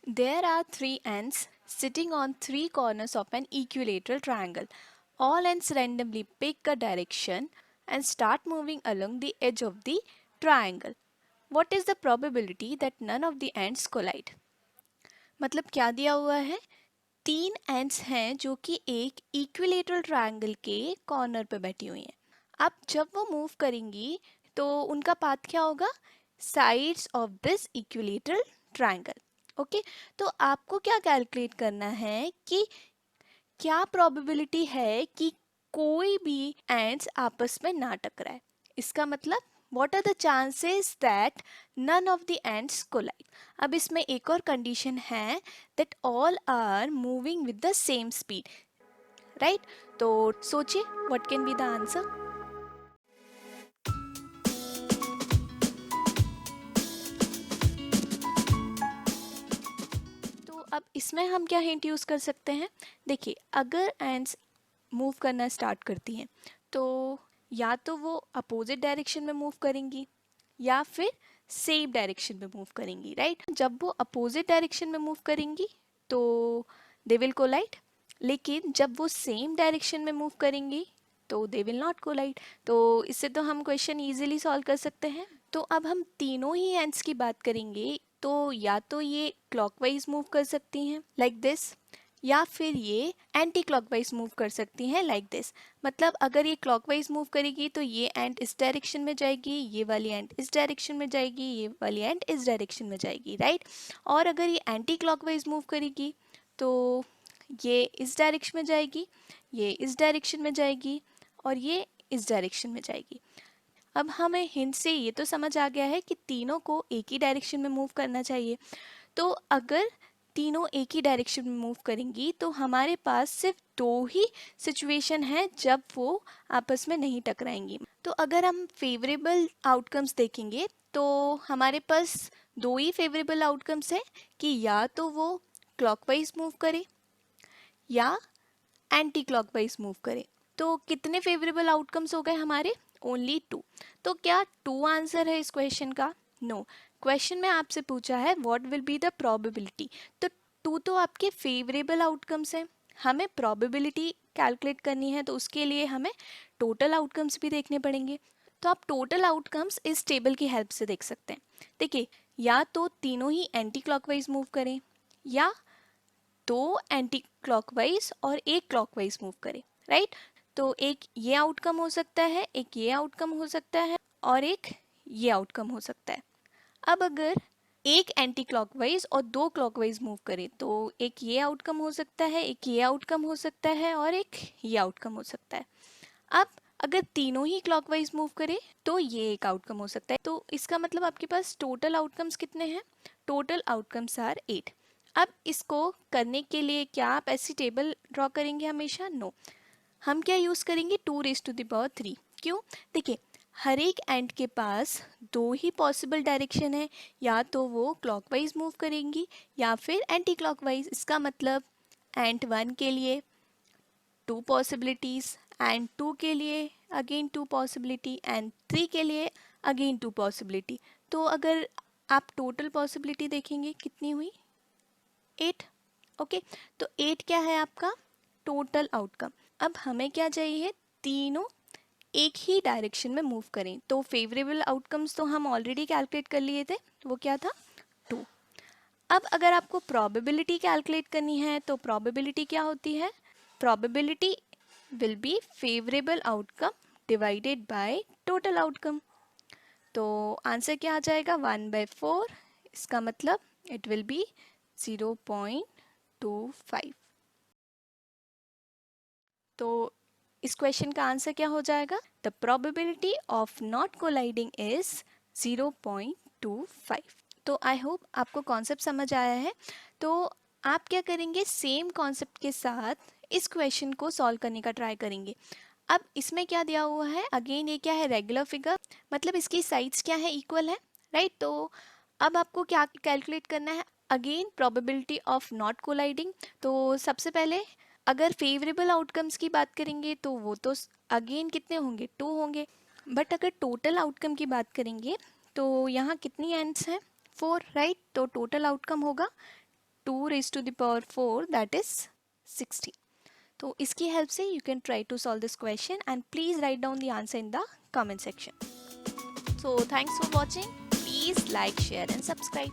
There are three ants sitting on three corners of an equilateral triangle. All ants randomly pick a direction and start moving along the edge of the triangle. What is the probability that none of the ants collide? मतलब क्या दिया हुआ है? तीन ends हैं जो कि एक इक्विलेटरल ट्रायंगल के कॉर्नर पे बैठी हुई हैं. अब जब वो मूव करेंगी तो उनका पाथ क्या होगा? Sides of this equilateral triangle. Okay, तो आपको क्या कैलकुलेट करना है कि क्या प्रोबेबिलिटी है कि कोई भी एंड्स आपस में ना टकराए. इसका मतलब what are the chances that none of the ends collide. अब इसमें एक और कंडीशन है that all are moving with the same speed, right? तो सोचिए what can be the answer. तो अब इसमें हम क्या हिंट यूज कर सकते हैं? देखिए, अगर एंड्स मूव करना स्टार्ट करती हैं तो या तो वो अपोजिट डायरेक्शन में मूव करेंगी या फिर सेम डायरेक्शन में मूव करेंगी, राइट? जब वो अपोजिट डायरेक्शन में मूव करेंगी तो दे विल कोलाइड, लेकिन जब वो सेम डायरेक्शन में मूव करेंगी तो दे विल नॉट कोलाइड. तो इससे तो हम क्वेश्चन इजीली सॉल्व कर सकते हैं. तो अब हम तीनों ही एंड्स की बात करेंगे तो या तो ये क्लॉकवाइज मूव कर सकती हैं लाइक दिस, या फिर ये एंटी क्लॉकवाइज मूव कर सकती हैं लाइक दिस. मतलब अगर ये क्लॉकवाइज मूव करेगी तो ये एंड इस डायरेक्शन में जाएगी, ये वाली एंड इस डायरेक्शन में जाएगी, ये वाली एंड इस डायरेक्शन में जाएगी, राइट? और अगर ये एंटी क्लॉकवाइज मूव करेगी तो ये इस डायरेक्शन में जाएगी, ये इस डायरेक्शन में जाएगी और ये इस डायरेक्शन में जाएगी. अब हमें हिंट से ये तो समझ आ गया है कि तीनों को एक ही डायरेक्शन में मूव करना चाहिए. तो अगर तीनों एक ही डायरेक्शन में मूव करेंगी तो हमारे पास सिर्फ दो ही सिचुएशन है जब वो आपस में नहीं टकराएंगी. तो अगर हम फेवरेबल आउटकम्स देखेंगे तो हमारे पास दो ही फेवरेबल आउटकम्स है कि या तो वो क्लॉकवाइज मूव करे या एंटी क्लॉकवाइज मूव करे. तो कितने फेवरेबल आउटकम्स हो गए हमारे? Only two. तो क्या टू आंसर है इस क्वेश्चन का? नो. क्वेश्चन में आपसे पूछा है what will be the probability. तो टू तो आपके फेवरेबल आउटकम्स हैं. हमें प्रोबेबिलिटी कैलकुलेट करनी है तो उसके लिए हमें टोटल आउटकम्स भी देखने पड़ेंगे. तो आप टोटल आउटकम्स इस टेबल की हेल्प से देख सकते हैं. देखिए, या तो तीनों ही एंटी क्लॉकवाइज मूव करें या दो एंटी क्लॉकवाइज और एक क्लॉकवाइज मूव करे, राइट? तो एक ये आउटकम हो सकता है, एक ये आउटकम हो सकता है और एक ये आउटकम हो सकता है. अब अगर एक एंटी क्लॉकवाइज और दो क्लॉकवाइज मूव करे तो एक ये आउटकम हो सकता है, एक ये आउटकम हो सकता है और एक ये आउटकम हो सकता है. अब अगर तीनों ही क्लॉकवाइज मूव करे तो ये एक आउटकम हो सकता है. तो इसका मतलब आपके पास टोटल आउटकम्स कितने हैं? Total outcomes are 8. अब इसको करने के लिए क्या आप ऐसी टेबल ड्रॉ करेंगे हमेशा? नो. हम क्या यूज़ करेंगे? 2⁻3. क्यों? देखिए, हर एक एंड के पास दो ही पॉसिबल डायरेक्शन है, या तो वो क्लॉकवाइज मूव करेंगी या फिर एंटी क्लॉकवाइज. इसका मतलब एंड 1 के लिए टू पॉसिबिलिटीज़, एंड 2 के लिए अगेन टू पॉसिबिलिटी, एंड 3 के लिए अगेन टू पॉसिबिलिटी. तो अगर आप टोटल पॉसिबिलिटी देखेंगे कितनी हुई? 8. ओके, तो 8 क्या है आपका टोटल आउटकम. अब हमें क्या चाहिए? तीनों एक ही डायरेक्शन में मूव करें. तो फेवरेबल आउटकम्स तो हम ऑलरेडी कैलकुलेट कर लिए थे, वो क्या था? 2. अब अगर आपको प्रोबेबिलिटी कैलकुलेट करनी है तो प्रोबेबिलिटी क्या होती है? Probability will be favourable outcome divided by total outcome. तो आंसर क्या आ जाएगा? 1/4. इसका मतलब इट विल बी 0.25. तो इस क्वेश्चन का आंसर क्या हो जाएगा? The probability of not colliding is 0.25. तो आई होप आपको कॉन्सेप्ट समझ आया है. तो आप क्या करेंगे? सेम कॉन्सेप्ट के साथ इस क्वेश्चन को सॉल्व करने का ट्राई करेंगे. अब इसमें क्या दिया हुआ है? अगेन ये क्या है? Regular figure. मतलब इसकी साइड्स क्या है? इक्वल है, राइट? तो अब आपको क्या कैलकुलेट करना है? Again probability of not colliding. तो सबसे पहले अगर फेवरेबल आउटकम्स की बात करेंगे तो वो तो अगेन कितने होंगे? 2 होंगे. बट अगर टोटल आउटकम की बात करेंगे तो यहाँ कितनी एंड्स हैं? 4, राइट? तो टोटल आउटकम होगा 2 raised to the power 4, that is 60. तो इसकी हेल्प से you can try to solve this question and please write down the answer in the comment section. So thanks for watching. Please like, share and subscribe.